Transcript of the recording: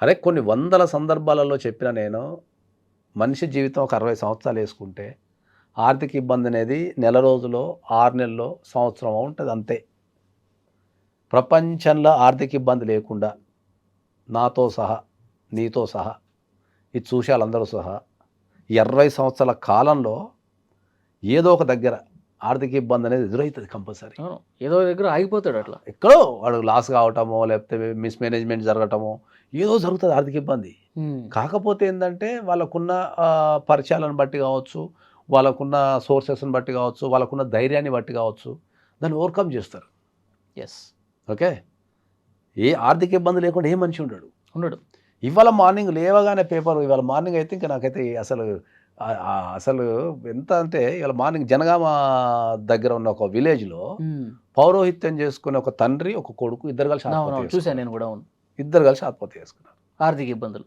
అరే కొన్ని వందల సందర్భాలలో చెప్పిన నేను, మనిషి జీవితం ఒక 60 సంవత్సరాలు వేసుకుంటే ఆర్థిక ఇబ్బంది అనేది నెల రోజులో, 6 నెలల్లో, సంవత్సరమో ఉంటది అంతే. ప్రపంచంలో ఆర్థిక ఇబ్బంది లేకుండా నాతో సహా, నీతో సహా, ఇది చూసే వాళ్ళందరూ సహా ఈ 60 సంవత్సరాల కాలంలో ఏదో ఒక దగ్గర ఆర్థిక ఇబ్బంది అనేది ఎదురవుతుంది కంపల్సరీ. అవును. ఏదో దగ్గర ఆగిపోతాడు అట్లా. ఎక్కడో వాడు లాస్ కావటమో, లేకపోతే మిస్‌మేనేజ్‌మెంట్ జరగటమో, ఏదో జరుగుతది ఆర్థిక ఇబ్బంది. కాకపోతే ఏందంటే వాళ్ళకున్న పరిచయాలను బట్టి కావచ్చు, వాళ్ళకున్న సోర్సెస్‌ని బట్టి కావచ్చు, వాళ్ళకున్న ధైర్యాన్ని బట్టి కావచ్చు, దాన్ని ఓవర్‌కమ్ చేస్తారు. యెస్. ఓకే. ఏ ఆర్థిక ఇబ్బంది లేకుండా ఏ మనిషి ఉండడు. ఉండడు. ఇవాళ మార్నింగ్ లేవగానే పేపర్ ఇవాళ మార్నింగ్ అయితే ఇంక నాకైతే అసలు అసలు ఎంత అంటే ఇవాళ మార్నింగ్ జనగామ దగ్గర ఉన్న ఒక విలేజ్‌లో పౌరోహిత్యం చేసుకునే ఒక తండ్రి, ఒక కొడుకు ఇద్దరు కలిసి ఆత్మహత్య అవునవును. చూసాను చేసుకున్నారు. నేను కూడా. అవును. ఇద్దరు కలిసి ఆత్మహత్య చేసుకున్నారు. ఆర్థిక ఇబ్బందులు.